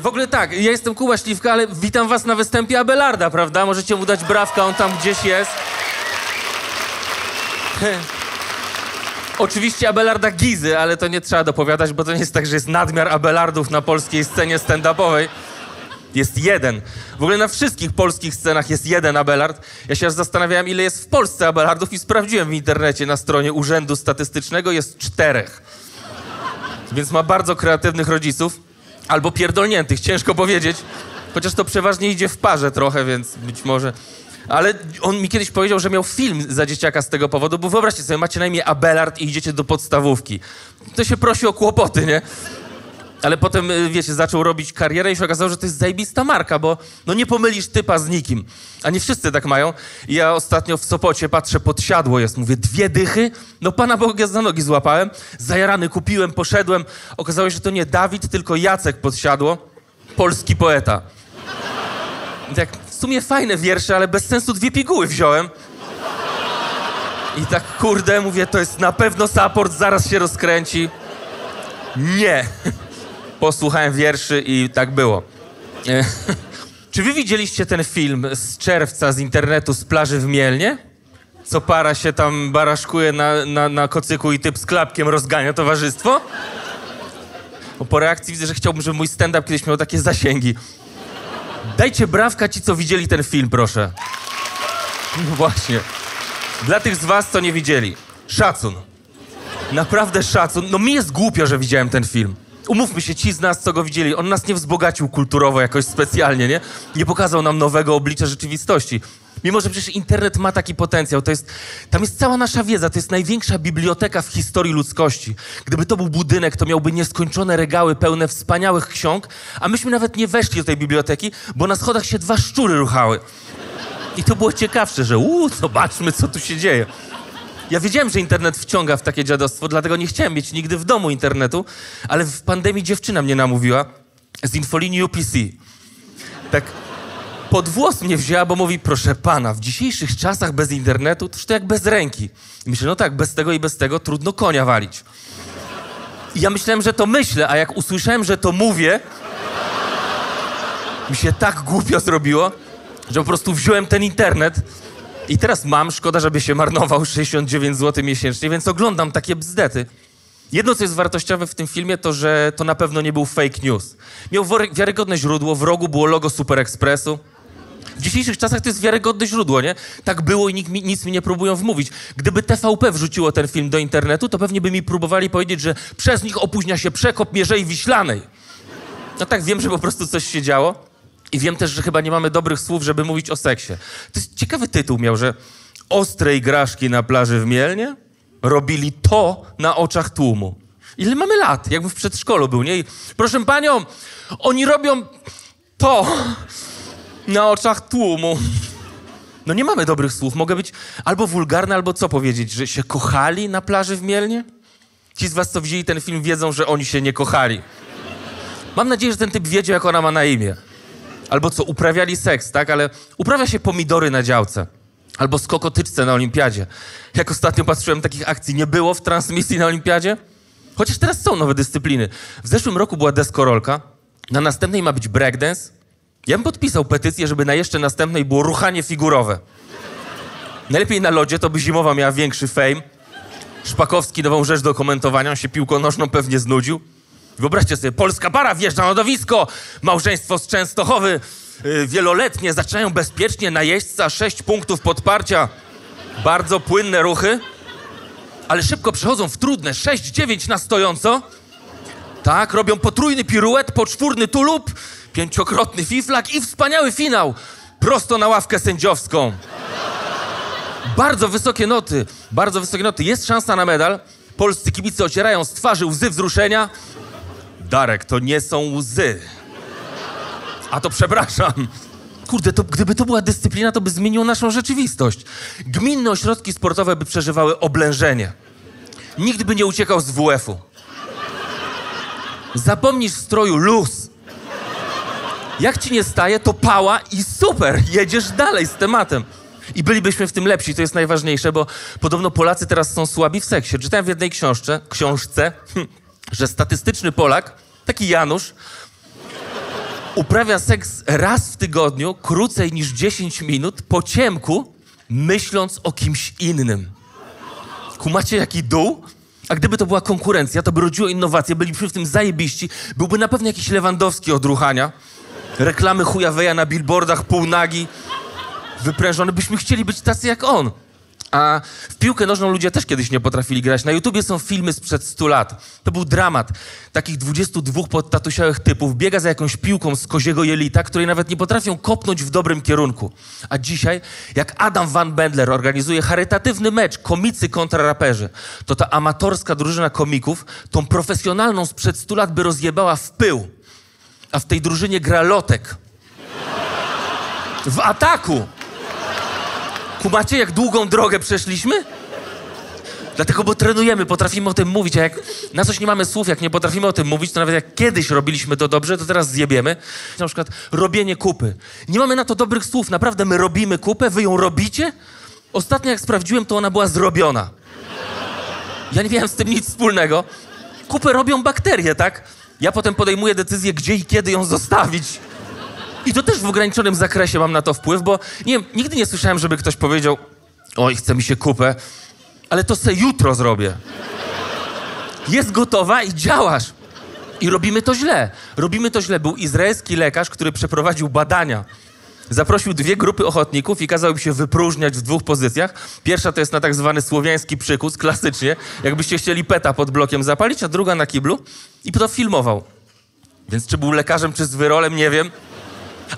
W ogóle tak, ja jestem Kuba Śliwka, ale witam was na występie Abelarda, prawda? Możecie mu dać brawka, on tam gdzieś jest. Oczywiście Abelarda Gizy, ale to nie trzeba dopowiadać, bo to nie jest tak, że jest nadmiar Abelardów na polskiej scenie stand-upowej. Jest jeden. W ogóle na wszystkich polskich scenach jest jeden Abelard. Ja się aż zastanawiałem, ile jest w Polsce Abelardów i sprawdziłem w internecie na stronie Urzędu Statystycznego. Jest 4. Więc ma bardzo kreatywnych rodziców. Albo pierdolniętych, ciężko powiedzieć. Chociaż to przeważnie idzie w parze trochę, więc być może... Ale on mi kiedyś powiedział, że miał film za dzieciaka z tego powodu, bo wyobraźcie sobie, macie na imię Abelard i idziecie do podstawówki. To się prosi o kłopoty, nie? Ale potem, wiecie, zaczął robić karierę i się okazało, że to jest zajebista marka, bo no nie pomylisz typa z nikim. A nie wszyscy tak mają. I ja ostatnio w Sopocie patrzę, podsiadło jest. Mówię, 2 dychy? No Pana Boga za nogi złapałem. Zajarany kupiłem, poszedłem. Okazało się, że to nie Dawid, tylko Jacek podsiadło. Polski poeta. I tak, w sumie fajne wiersze, ale bez sensu 2 piguły wziąłem. I tak, kurde, mówię, to jest na pewno support, zaraz się rozkręci. Nie. Posłuchałem wierszy i tak było. Czy wy widzieliście ten film z czerwca z internetu z plaży w Mielnie? Co para się tam baraszkuje na kocyku i typ z klapkiem rozgania towarzystwo? Bo po reakcji widzę, że chciałbym, żeby mój stand-up kiedyś miał takie zasięgi. Dajcie brawka ci, co widzieli ten film, proszę. No właśnie. Dla tych z was, co nie widzieli. Szacun. Naprawdę szacun. No mi jest głupio, że widziałem ten film. Umówmy się, ci z nas, co go widzieli, on nas nie wzbogacił kulturowo jakoś specjalnie, nie? Nie pokazał nam nowego oblicza rzeczywistości. Mimo że przecież internet ma taki potencjał, tam jest cała nasza wiedza, to jest największa biblioteka w historii ludzkości. Gdyby to był budynek, to miałby nieskończone regały pełne wspaniałych ksiąg, a myśmy nawet nie weszli do tej biblioteki, bo na schodach się 2 szczury ruchały. I to było ciekawsze, że zobaczmy, co tu się dzieje. Ja wiedziałem, że internet wciąga w takie dziadostwo, dlatego nie chciałem mieć nigdy w domu internetu, ale w pandemii dziewczyna mnie namówiła z infolinii UPC. Tak pod włos mnie wzięła, bo mówi, proszę pana, w dzisiejszych czasach bez internetu to jak bez ręki. I myślę, no tak, bez tego i bez tego trudno konia walić. I ja myślałem, że to myślę, a jak usłyszałem, że to mówię, mi się tak głupio zrobiło, że po prostu wziąłem ten internet i teraz mam, szkoda, żeby się marnował, 69 zł miesięcznie, więc oglądam takie bzdety. Jedno, co jest wartościowe w tym filmie, to że to na pewno nie był fake news. Miał wiarygodne źródło, w rogu było logo Super Expressu. W dzisiejszych czasach to jest wiarygodne źródło, nie? Tak było i nic mi nie próbują wmówić. Gdyby TVP wrzuciło ten film do internetu, to pewnie by mi próbowali powiedzieć, że przez nich opóźnia się przekop Mierzei Wiślanej. No tak, wiem, że po prostu coś się działo. I wiem też, że chyba nie mamy dobrych słów, żeby mówić o seksie. To jest ciekawy tytuł miał, że ostre igraszki na plaży w Mielnie robili to na oczach tłumu. Ile mamy lat? Jakby w przedszkolu był, nie? I, proszę panią, oni robią to na oczach tłumu. No nie mamy dobrych słów. Mogę być albo wulgarny, albo co powiedzieć, że się kochali na plaży w Mielnie? Ci z was, co widzieli ten film, wiedzą, że oni się nie kochali. Mam nadzieję, że ten typ wiedział, jak ona ma na imię. Albo co, uprawiali seks, tak? Ale uprawia się pomidory na działce. Albo skokotyczce na olimpiadzie. Jak ostatnio patrzyłem, takich akcji nie było w transmisji na olimpiadzie. Chociaż teraz są nowe dyscypliny. W zeszłym roku była deskorolka, na następnej ma być breakdance. Ja bym podpisał petycję, żeby na jeszcze następnej było ruchanie figurowe. Najlepiej na lodzie, to by zimowa miała większy fame. Szpakowski nową rzecz do komentowania, on się piłką nożną pewnie znudził. Wyobraźcie sobie, polska para wjeżdża na lodowisko, małżeństwo z Częstochowy, wieloletnie, zaczynają bezpiecznie na jeźdźca, 6 punktów podparcia, bardzo płynne ruchy, ale szybko przechodzą w trudne, 6-9 na stojąco. Tak, robią potrójny piruet, poczwórny tulub, 5-krotny fiflak i wspaniały finał, prosto na ławkę sędziowską. Bardzo wysokie noty, bardzo wysokie noty. Jest szansa na medal. Polscy kibice ocierają z twarzy łzy wzruszenia. Darek, to nie są łzy. A to przepraszam. Kurde, to gdyby to była dyscyplina, to by zmieniło naszą rzeczywistość. Gminne ośrodki sportowe by przeżywały oblężenie. Nikt by nie uciekał z WF-u. Zapomnisz w stroju luz. Jak ci nie staje, to pała i super, jedziesz dalej z tematem. I bylibyśmy w tym lepsi, to jest najważniejsze, bo podobno Polacy teraz są słabi w seksie. Czytałem w jednej książce, że statystyczny Polak, taki Janusz, uprawia seks raz w tygodniu, krócej niż 10 minut, po ciemku, myśląc o kimś innym. Kumacie, jaki dół? A gdyby to była konkurencja, to by rodziło innowacje, bylibyśmy w tym zajebiści. Byłby na pewno jakiś Lewandowski od ruchania. Reklamy chujaweja na billboardach, półnagi, wyprężony. Byśmy chcieli być tacy jak on. A w piłkę nożną ludzie też kiedyś nie potrafili grać. Na YouTubie są filmy sprzed 100 lat. To był dramat. Takich 22 podtatusiałych typów biega za jakąś piłką z koziego jelita, której nawet nie potrafią kopnąć w dobrym kierunku. A dzisiaj, jak Adam Van Bendler organizuje charytatywny mecz komicy kontra raperzy, to ta amatorska drużyna komików tą profesjonalną sprzed 100 lat by rozjebała w pył. A w tej drużynie gra Lotek. W ataku! Kumacie, jak długą drogę przeszliśmy? Dlatego, bo trenujemy, potrafimy o tym mówić, a jak na coś nie mamy słów, jak nie potrafimy o tym mówić, to nawet jak kiedyś robiliśmy to dobrze, to teraz zjebiemy. Na przykład robienie kupy. Nie mamy na to dobrych słów, naprawdę my robimy kupę, wy ją robicie? Ostatnio jak sprawdziłem, to ona była zrobiona. Ja nie miałem z tym nic wspólnego. Kupę robią bakterie, tak? Ja potem podejmuję decyzję, gdzie i kiedy ją zostawić. I to też w ograniczonym zakresie mam na to wpływ, bo nie wiem, nigdy nie słyszałem, żeby ktoś powiedział: oj, chce mi się kupę, ale to se jutro zrobię. Jest gotowa i działasz. I robimy to źle. Robimy to źle. Był izraelski lekarz, który przeprowadził badania. Zaprosił 2 grupy ochotników i kazał im się wypróżniać w 2 pozycjach. Pierwsza to jest na tak zwany słowiański przykus, klasycznie, jakbyście chcieli peta pod blokiem zapalić, a druga na kiblu. I to filmował. Więc czy był lekarzem, czy z wyrolem, nie wiem.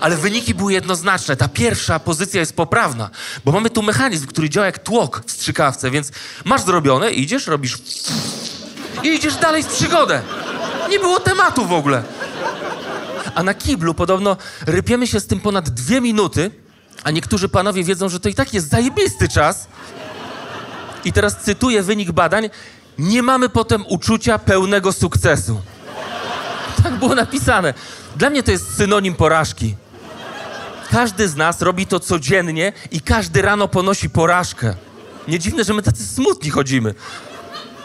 Ale wyniki były jednoznaczne. Ta pierwsza pozycja jest poprawna, bo mamy tu mechanizm, który działa jak tłok w strzykawce, więc masz zrobione, idziesz, robisz i idziesz dalej w przygodę. Nie było tematu w ogóle. A na kiblu podobno rypiemy się z tym ponad 2 minuty, a niektórzy panowie wiedzą, że to i tak jest zajebisty czas. I teraz cytuję wynik badań. Nie mamy potem uczucia pełnego sukcesu. Tak było napisane. Dla mnie to jest synonim porażki. Każdy z nas robi to codziennie i każdy rano ponosi porażkę. Nie dziwne, że my tacy smutni chodzimy.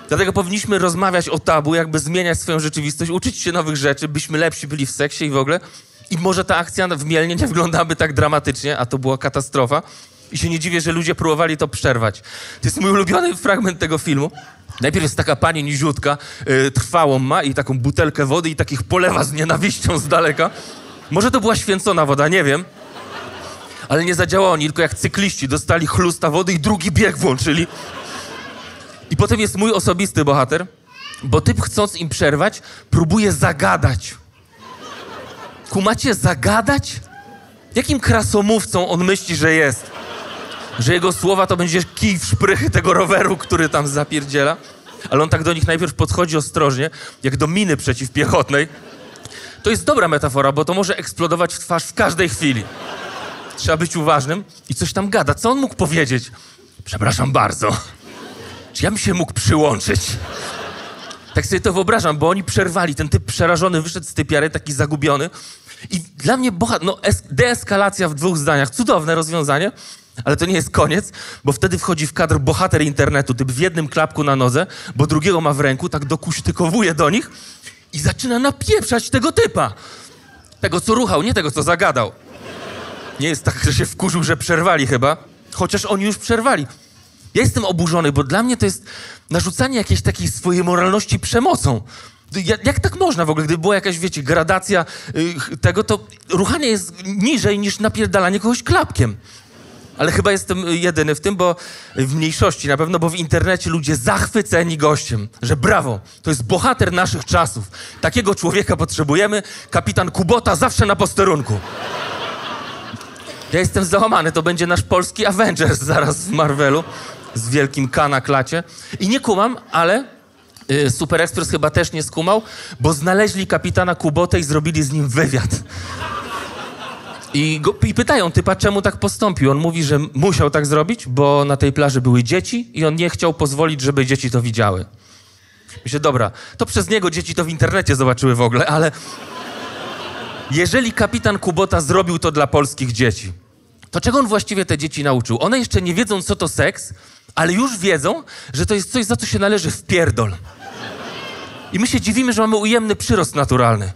Dlatego powinniśmy rozmawiać o tabu, jakby zmieniać swoją rzeczywistość, uczyć się nowych rzeczy, byśmy lepsi byli w seksie i w ogóle. I może ta akcja w Mielnie nie wyglądałaby tak dramatycznie, a to była katastrofa. I się nie dziwię, że ludzie próbowali to przerwać. To jest mój ulubiony fragment tego filmu. Najpierw jest taka pani niziutka, trwałą ma i taką butelkę wody i takich polewa z nienawiścią z daleka. Może to była święcona woda, nie wiem. Ale nie zadziałało, oni tylko jak cykliści dostali chlusta wody i drugi bieg włączyli. I potem jest mój osobisty bohater, bo typ, chcąc im przerwać, próbuje zagadać. Kumacie, zagadać? Jakim krasomówcą on myśli, że jest? Że jego słowa to będzie kij w szprychy tego roweru, który tam zapierdziela? Ale on tak do nich najpierw podchodzi ostrożnie, jak do miny przeciwpiechotnej. To jest dobra metafora, bo to może eksplodować w twarz w każdej chwili. Trzeba być uważnym i coś tam gada. Co on mógł powiedzieć? Przepraszam bardzo. Czy ja bym się mógł przyłączyć? Tak sobie to wyobrażam, bo oni przerwali. Ten typ przerażony wyszedł z typiary, taki zagubiony. I dla mnie deeskalacja w 2 zdaniach. Cudowne rozwiązanie, ale to nie jest koniec, bo wtedy wchodzi w kadr bohater internetu, typ w jednym klapku na nodze, bo drugiego ma w ręku, tak dokuśtykowuje do nich i zaczyna napieprzać tego typa. Tego, co ruchał, nie tego, co zagadał. Nie jest tak, że się wkurzył, że przerwali chyba, chociaż oni już przerwali. Ja jestem oburzony, bo dla mnie to jest narzucanie jakiejś takiej swojej moralności przemocą. Jak tak można w ogóle? Gdyby była jakaś, wiecie, gradacja tego, to ruchanie jest niżej niż napierdalanie kogoś klapkiem. Ale chyba jestem jedyny w tym, bo w mniejszości na pewno, bo w internecie ludzie zachwyceni gościem, że brawo, to jest bohater naszych czasów. Takiego człowieka potrzebujemy, kapitan Kubota zawsze na posterunku. Ja jestem załamany, to będzie nasz polski Avengers zaraz w Marvelu z wielkim K na klacie. I nie kumam, ale Super Express chyba też nie skumał, bo znaleźli kapitana Kubotę i zrobili z nim wywiad. I pytają typa, czemu tak postąpił. On mówi, że musiał tak zrobić, bo na tej plaży były dzieci i on nie chciał pozwolić, żeby dzieci to widziały. Myślę, dobra, to przez niego dzieci to w internecie zobaczyły w ogóle, ale jeżeli kapitan Kubota zrobił to dla polskich dzieci, to czego on właściwie te dzieci nauczył? One jeszcze nie wiedzą, co to seks, ale już wiedzą, że to jest coś, za co się należy wpierdol. I my się dziwimy, że mamy ujemny przyrost naturalny.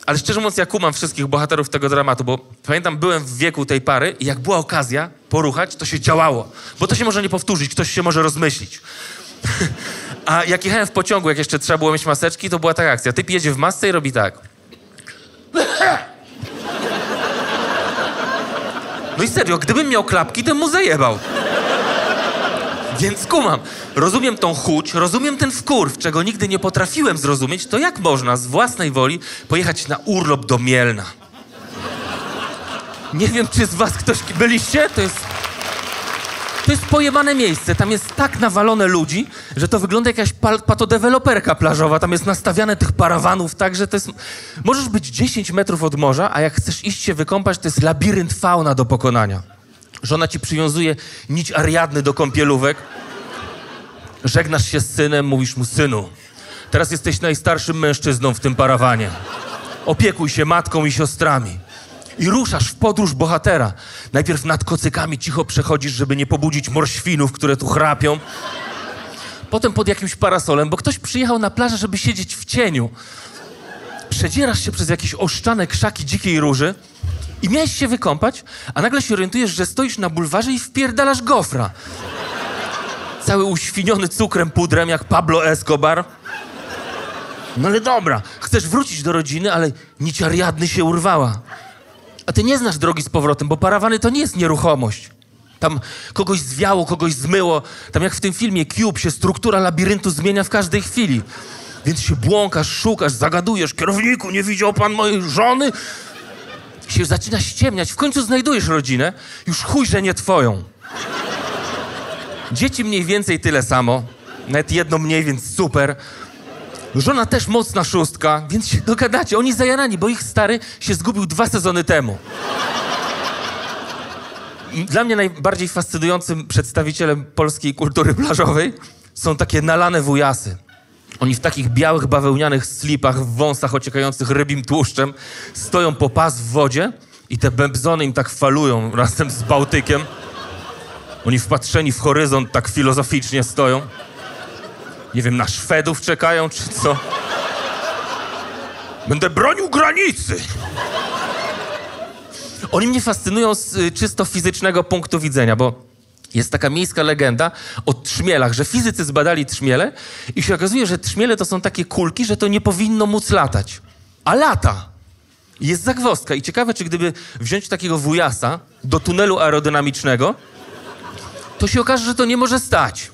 Ale szczerze mówiąc, ja kumam wszystkich bohaterów tego dramatu, bo pamiętam, byłem w wieku tej pary i jak była okazja poruchać, to się działało. Bo to się może nie powtórzyć, ktoś się może rozmyślić. A jak jechałem w pociągu, jak jeszcze trzeba było mieć maseczki, to była taka akcja. Typ jedzie w masce i robi tak. No i serio, gdybym miał klapki, to mu zajebał. Więc kumam. Rozumiem tą chuć, rozumiem ten wkurw, czego nigdy nie potrafiłem zrozumieć, to jak można z własnej woli pojechać na urlop do Mielna? Nie wiem, czy z was ktoś byliście? To jest pojebane miejsce. Tam jest tak nawalone ludzi, że to wygląda jak jakaś patodeweloperka plażowa. Tam jest nastawiane tych parawanów tak, że to jest... Możesz być 10 metrów od morza, a jak chcesz iść się wykąpać, to jest labirynt fauna do pokonania. Żona ci przywiązuje nić Ariadny do kąpielówek. Żegnasz się z synem, mówisz mu: synu, teraz jesteś najstarszym mężczyzną w tym parawanie. Opiekuj się matką i siostrami. I ruszasz w podróż bohatera. Najpierw nad kocykami cicho przechodzisz, żeby nie pobudzić morświnów, które tu chrapią. Potem pod jakimś parasolem, bo ktoś przyjechał na plażę, żeby siedzieć w cieniu. Przedzierasz się przez jakieś oszczane krzaki dzikiej róży i miałeś się wykąpać, a nagle się orientujesz, że stoisz na bulwarze i wpierdalasz gofra. Cały uświniony cukrem, pudrem, jak Pablo Escobar. No ale dobra, chcesz wrócić do rodziny, ale nić Ariadny się urwała. A ty nie znasz drogi z powrotem, bo parawany to nie jest nieruchomość. Tam kogoś zwiało, kogoś zmyło. Tam jak w tym filmie Cube się struktura labiryntu zmienia w każdej chwili. Więc się błąkasz, szukasz, zagadujesz. Kierowniku, nie widział pan mojej żony? Się zaczyna ściemniać. W końcu znajdujesz rodzinę. Już chuj, że nie twoją. Dzieci mniej więcej tyle samo. Nawet jedno mniej, więc super. Żona też mocna szóstka, więc się dogadacie. Oni zajarani, bo ich stary się zgubił 2 sezony temu. Dla mnie najbardziej fascynującym przedstawicielem polskiej kultury plażowej są takie nalane wujasy. Oni w takich białych, bawełnianych slipach, w wąsach ociekających rybim tłuszczem stoją po pas w wodzie i te bębzony im tak falują razem z Bałtykiem. Oni wpatrzeni w horyzont tak filozoficznie stoją. Nie wiem, na Szwedów czekają, czy co? Będę bronił granicy! Oni mnie fascynują z czysto fizycznego punktu widzenia, bo jest taka miejska legenda o trzmielach, że fizycy zbadali trzmiele i się okazuje, że trzmiele to są takie kulki, że to nie powinno móc latać. A lata! Jest zagwozdka i ciekawe, czy gdyby wziąć takiego wujasa do tunelu aerodynamicznego, to się okaże, że to nie może stać.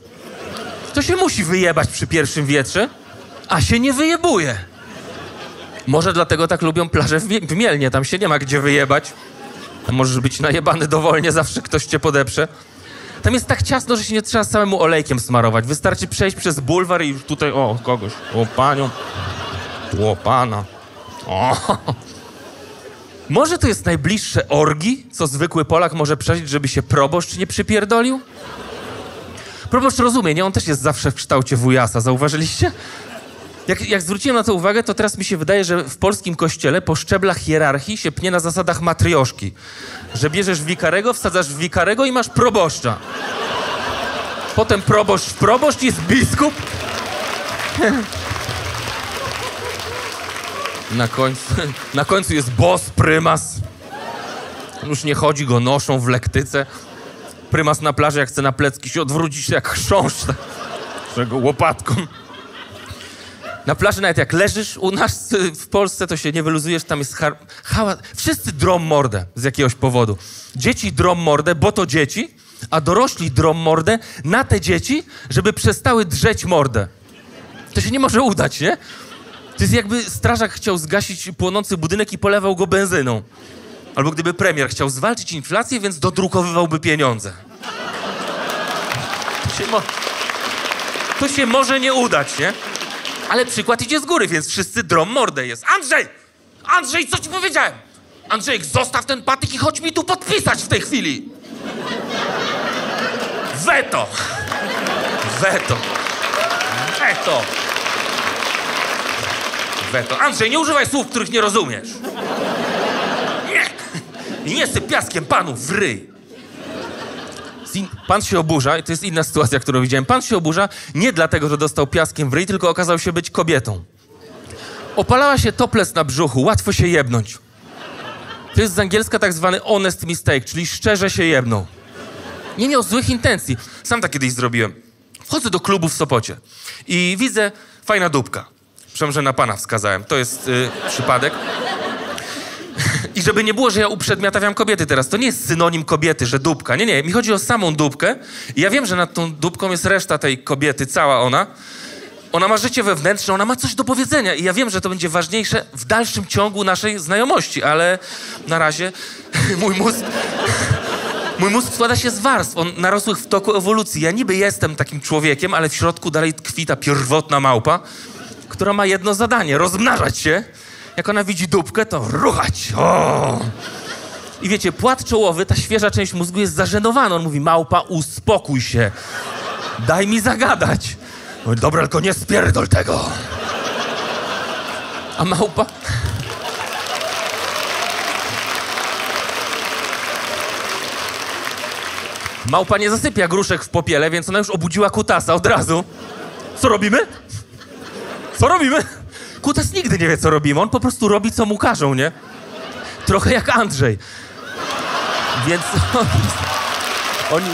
To się musi wyjebać przy pierwszym wietrze, a się nie wyjebuje. Może dlatego tak lubią plaże w Mielnie, tam się nie ma gdzie wyjebać. Tam możesz być najebany dowolnie, zawsze ktoś cię podeprze. Tam jest tak ciasno, że się nie trzeba samemu olejkiem smarować. Wystarczy przejść przez bulwar i już tutaj, o, kogoś, o, panią, tu, o, pana. O. Może to jest najbliższe orgi, co zwykły Polak może przeżyć, żeby się proboszcz nie przypierdolił? Proboszcz rozumie, nie? On też jest zawsze w kształcie wujasa, zauważyliście? Jak zwróciłem na to uwagę, to teraz mi się wydaje, że w polskim kościele po szczeblach hierarchii się pnie na zasadach matrioszki. Że bierzesz wikarego, wsadzasz w wikarego i masz proboszcza. Potem proboszcz w proboszcz, jest biskup. Na końcu jest boss, prymas. Już nie chodzi, go noszą w lektyce. Prymas na plaży, jak chce na plecki się odwrócić jak chrząszcz, czego łopatką. Na plaży nawet jak leżysz u nas w Polsce, to się nie wyluzujesz, tam jest hałas. Wszyscy drą mordę z jakiegoś powodu. Dzieci drą mordę, bo to dzieci, a dorośli drą mordę na te dzieci, żeby przestały drzeć mordę. To się nie może udać, nie? To jest jakby strażak chciał zgasić płonący budynek i polewał go benzyną. Albo gdyby premier chciał zwalczyć inflację, więc dodrukowywałby pieniądze. To się może nie udać, nie? Ale przykład idzie z góry, więc wszyscy drą mordę jest. Andrzej! Andrzej, co ci powiedziałem? Andrzejek, zostaw ten patyk i chodź mi tu podpisać w tej chwili. Weto! Weto! Weto! Weto. Andrzej, nie używaj słów, których nie rozumiesz. Nie! Nie syp piaskiem panu w ryj. Pan się oburza, i to jest inna sytuacja, którą widziałem. Pan się oburza nie dlatego, że dostał piaskiem w ryj, tylko okazał się być kobietą. Opalała się topless na brzuchu, łatwo się jebnąć. To jest z angielska tak zwany honest mistake, czyli szczerze się jebnął. Nie o złych intencji. Sam tak kiedyś zrobiłem. Wchodzę do klubu w Sopocie i widzę fajna dupka. Przepraszam, że na pana wskazałem. To jest przypadek. I żeby nie było, że ja uprzedmiotawiam kobiety teraz. To nie jest synonim kobiety, że dupka. Nie. Mi chodzi o samą dupkę. I ja wiem, że nad tą dupką jest reszta tej kobiety, cała ona. Ona ma życie wewnętrzne, ona ma coś do powiedzenia. I ja wiem, że to będzie ważniejsze w dalszym ciągu naszej znajomości. Ale na razie mój mózg składa się z warstw, narosłych w toku ewolucji. Ja niby jestem takim człowiekiem, ale w środku dalej tkwi ta pierwotna małpa, która ma jedno zadanie, rozmnażać się. Jak ona widzi dupkę, to ruchać. O! I wiecie, płat czołowy, ta świeża część mózgu jest zażenowana. On mówi, małpa, uspokój się. Daj mi zagadać. Mówi, dobra, tylko nie spierdol tego. A małpa... Małpa nie zasypia gruszek w popiele, więc ona już obudziła kutasa od razu. Co robimy? Co robimy? Kutas nigdy nie wie, co robimy. On po prostu robi, co mu każą, nie? Trochę jak Andrzej. Więc oni...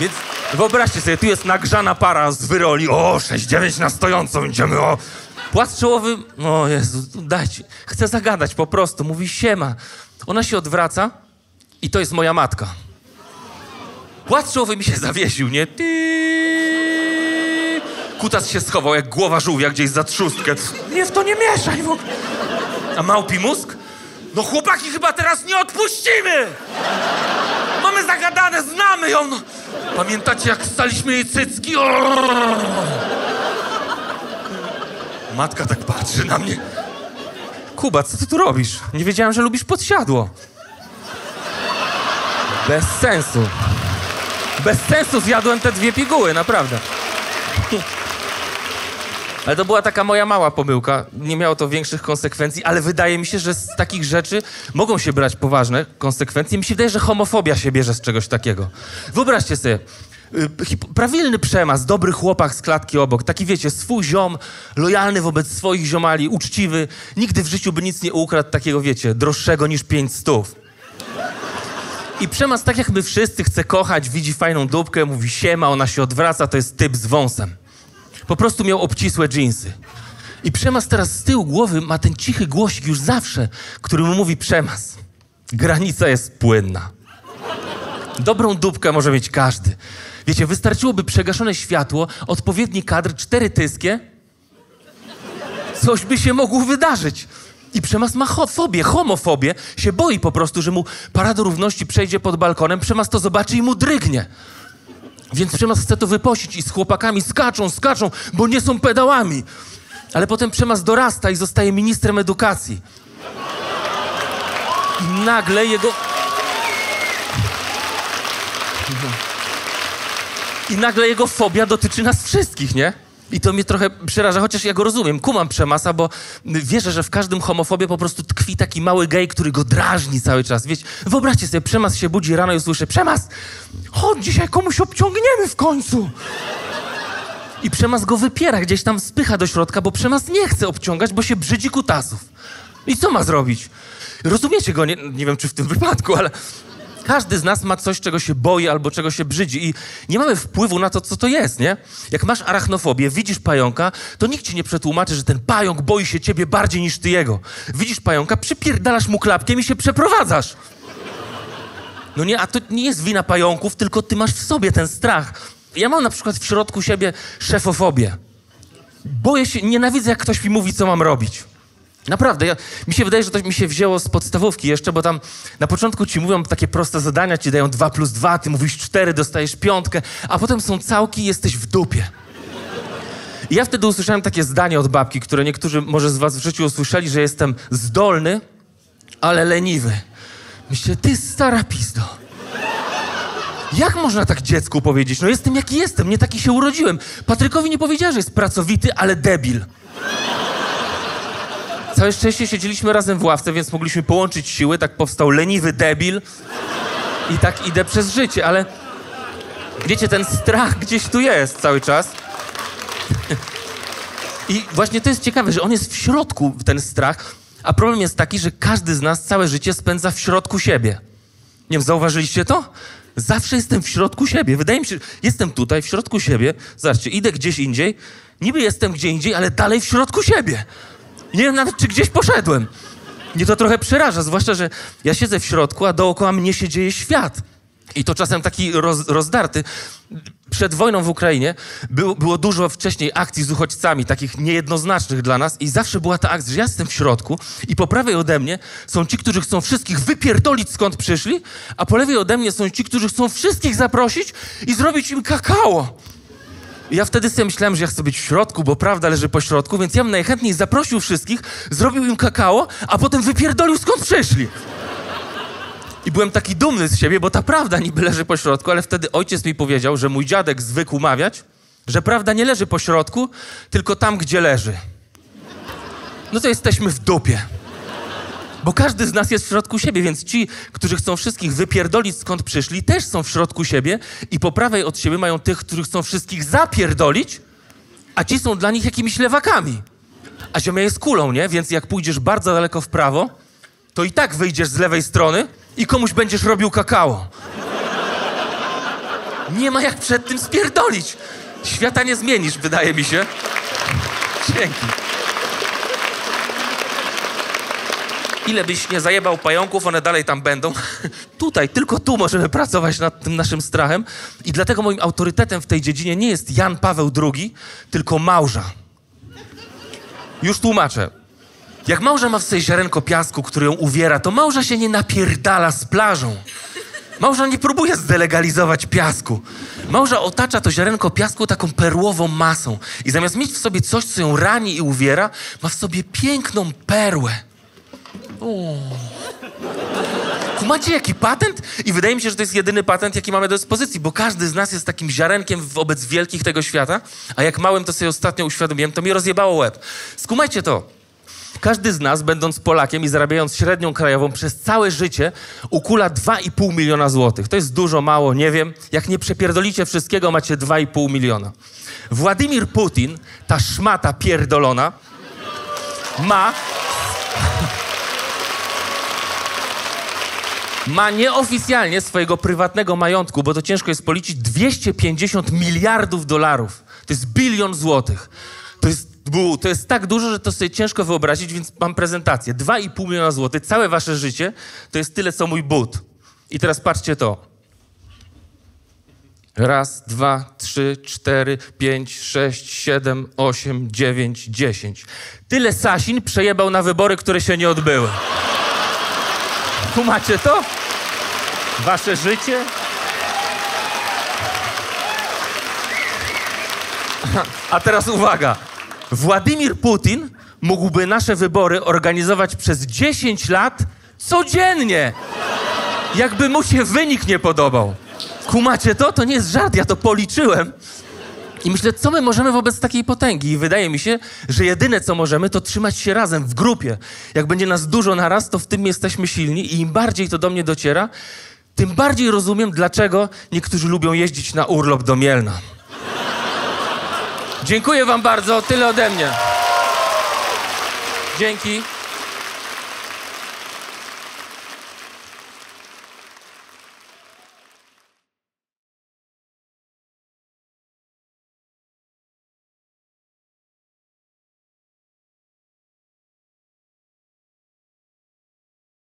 Więc wyobraźcie sobie, tu jest nagrzana para z wyroli. O, 6-9 na stojąco będziemy, o... Płat czołowy... O Jezu, dajcie. Chce zagadać po prostu. Mówi, siema. Ona się odwraca i to jest moja matka. Płat czołowy mi się zawiesił, nie? Kutas się schował jak głowa żółwia gdzieś za trzustkę. Nie, w to nie mieszaj w ogóle. A małpi mózg? No chłopaki, chyba teraz nie odpuścimy! Mamy zagadane, znamy ją! No. Pamiętacie, jak staliśmy jej cycki? Matka tak patrzy na mnie. Kuba, co ty tu robisz? Nie wiedziałem, że lubisz podsiadło. Bez sensu. Bez sensu zjadłem te 2 piguły, naprawdę. Ale to była taka moja mała pomyłka. Nie miało to większych konsekwencji, ale wydaje mi się, że z takich rzeczy mogą się brać poważne konsekwencje. Mi się wydaje, że homofobia się bierze z czegoś takiego. Wyobraźcie sobie, prawilny przemas, dobry chłopak z klatki obok, taki wiecie, swój ziom, lojalny wobec swoich ziomali, uczciwy, nigdy w życiu by nic nie ukradł takiego, wiecie, droższego niż 500. I przemas, tak jak my wszyscy, chce kochać, widzi fajną dupkę, mówi siema, ona się odwraca, to jest typ z wąsem. Po prostu miał obcisłe dżinsy. I przemas teraz z tyłu głowy ma ten cichy głosik już zawsze, który mu mówi przemas. Granica jest płynna. Dobrą dupkę może mieć każdy. Wiecie, wystarczyłoby przegaszone światło, odpowiedni kadr, 4 tyskie. Coś by się mogło wydarzyć. I przemas ma homofobię, się boi po prostu, że mu Parada Równości przejdzie pod balkonem, przemas to zobaczy i mu drygnie. Więc przemas chce to wyposić i z chłopakami skaczą, bo nie są pedałami. Ale potem przemas dorasta i zostaje ministrem edukacji. I nagle jego... I nagle jego fobia dotyczy nas wszystkich, nie? I to mnie trochę przeraża, chociaż ja go rozumiem. Kumam przemasa, bo wierzę, że w każdym homofobie po prostu tkwi taki mały gej, który go drażni cały czas. Wiecie, wyobraźcie sobie, przemas się budzi rano i usłyszy: przemas, chodź, dzisiaj komuś obciągniemy w końcu. I przemas go wypiera, gdzieś tam spycha do środka, bo przemas nie chce obciągać, bo się brzydzi kutasów. I co ma zrobić? Rozumiecie go? Nie wiem, czy w tym wypadku, ale... Każdy z nas ma coś, czego się boi albo czego się brzydzi i nie mamy wpływu na to, co to jest, nie? Jak masz arachnofobię, widzisz pająka, to nikt ci nie przetłumaczy, że ten pająk boi się ciebie bardziej niż ty jego. Widzisz pająka, przypierdalasz mu klapkiem i się przeprowadzasz. No nie, a to nie jest wina pająków, tylko ty masz w sobie ten strach. Ja mam na przykład w środku siebie szefofobię. Boję się, nienawidzę, jak ktoś mi mówi, co mam robić. Naprawdę, mi się wydaje, że to mi się wzięło z podstawówki jeszcze, bo tam na początku ci mówią takie proste zadania, ci dają 2 + 2, ty mówisz 4, dostajesz 5, a potem są całki i jesteś w dupie. I ja wtedy usłyszałem takie zdanie od babki, które niektórzy może z was w życiu usłyszeli, że jestem zdolny, ale leniwy. Myślę, ty stara pizdo. Jak można tak dziecku powiedzieć? No jestem jaki jestem, nie taki się urodziłem. Patrykowi nie powiedziała, że jest pracowity, ale debil. Całe szczęście siedzieliśmy razem w ławce, więc mogliśmy połączyć siły, tak powstał leniwy debil i tak idę przez życie, ale wiecie, ten strach gdzieś tu jest cały czas. I właśnie to jest ciekawe, że on jest w środku, ten strach, a problem jest taki, że każdy z nas całe życie spędza w środku siebie. Nie wiem, zauważyliście to? Zawsze jestem w środku siebie. Wydaje mi się, że jestem tutaj, w środku siebie. Zobaczcie, idę gdzieś indziej, niby jestem gdzie indziej, ale dalej w środku siebie. Nie wiem nawet, czy gdzieś poszedłem. Mnie to trochę przeraża, zwłaszcza, że ja siedzę w środku, a dookoła mnie się dzieje świat. I to czasem taki rozdarty. Przed wojną w Ukrainie było dużo wcześniej akcji z uchodźcami, takich niejednoznacznych dla nas i zawsze była ta akcja, że ja jestem w środku i po prawej ode mnie są ci, którzy chcą wszystkich wypierdolić skąd przyszli, a po lewej ode mnie są ci, którzy chcą wszystkich zaprosić i zrobić im kakao. I ja wtedy sobie myślałem, że ja chcę być w środku, bo prawda leży po środku, więc ja bym najchętniej zaprosił wszystkich, zrobił im kakao, a potem wypierdolił skąd przyszli. I byłem taki dumny z siebie, bo ta prawda niby leży po środku, ale wtedy ojciec mi powiedział, że mój dziadek zwykł mawiać, że prawda nie leży po środku, tylko tam, gdzie leży. No to jesteśmy w dupie. Bo każdy z nas jest w środku siebie, więc ci, którzy chcą wszystkich wypierdolić skąd przyszli, też są w środku siebie i po prawej od siebie mają tych, którzy chcą wszystkich zapierdolić, a ci są dla nich jakimiś lewakami. A ziemia jest kulą, nie? Więc jak pójdziesz bardzo daleko w prawo, to i tak wyjdziesz z lewej strony i komuś będziesz robił kakao. Nie ma jak przed tym spierdolić. Świata nie zmienisz, wydaje mi się. Dzięki. Ile byś nie zajebał pająków, one dalej tam będą. Tutaj, tylko tu możemy pracować nad tym naszym strachem. I dlatego moim autorytetem w tej dziedzinie nie jest Jan Paweł II, tylko małża. Już tłumaczę. Jak małża ma w sobie ziarenko piasku, które ją uwiera, to małża się nie napierdala z plażą. Małża nie próbuje zdelegalizować piasku. Małża otacza to ziarenko piasku taką perłową masą. I zamiast mieć w sobie coś, co ją rani i uwiera, ma w sobie piękną perłę. Kumacie, jaki patent? I wydaje mi się, że to jest jedyny patent, jaki mamy do dyspozycji, bo każdy z nas jest takim ziarenkiem wobec wielkich tego świata, a jak małym to sobie ostatnio uświadomiłem, to mi rozjebało łeb. Skumajcie to. Każdy z nas, będąc Polakiem i zarabiając średnią krajową, przez całe życie ukula 2,5 miliona złotych. To jest dużo, mało, nie wiem. Jak nie przepierdolicie wszystkiego, macie 2,5 miliona. Władimir Putin, ta szmata pierdolona, ma nieoficjalnie swojego prywatnego majątku, bo to ciężko jest policzyć, 250 miliardów dolarów. To jest 1 bilion złotych. To jest tak dużo, że to sobie ciężko wyobrazić, więc mam prezentację. 2,5 miliona złotych, całe wasze życie, to jest tyle, co mój but. I teraz patrzcie to. 1, 2, 3, 4, 5, 6, 7, 8, 9, 10. Tyle Sasin przejebał na wybory, które się nie odbyły. Kumacie to? Wasze życie? A teraz uwaga. Władimir Putin mógłby nasze wybory organizować przez 10 lat codziennie. Jakby mu się wynik nie podobał. Kumacie to? To nie jest żart, ja to policzyłem. I myślę, co my możemy wobec takiej potęgi? I wydaje mi się, że jedyne, co możemy, to trzymać się razem, w grupie. Jak będzie nas dużo naraz, to w tym jesteśmy silni i im bardziej to do mnie dociera, tym bardziej rozumiem, dlaczego niektórzy lubią jeździć na urlop do Mielna. Dziękuję wam bardzo, tyle ode mnie. Dzięki.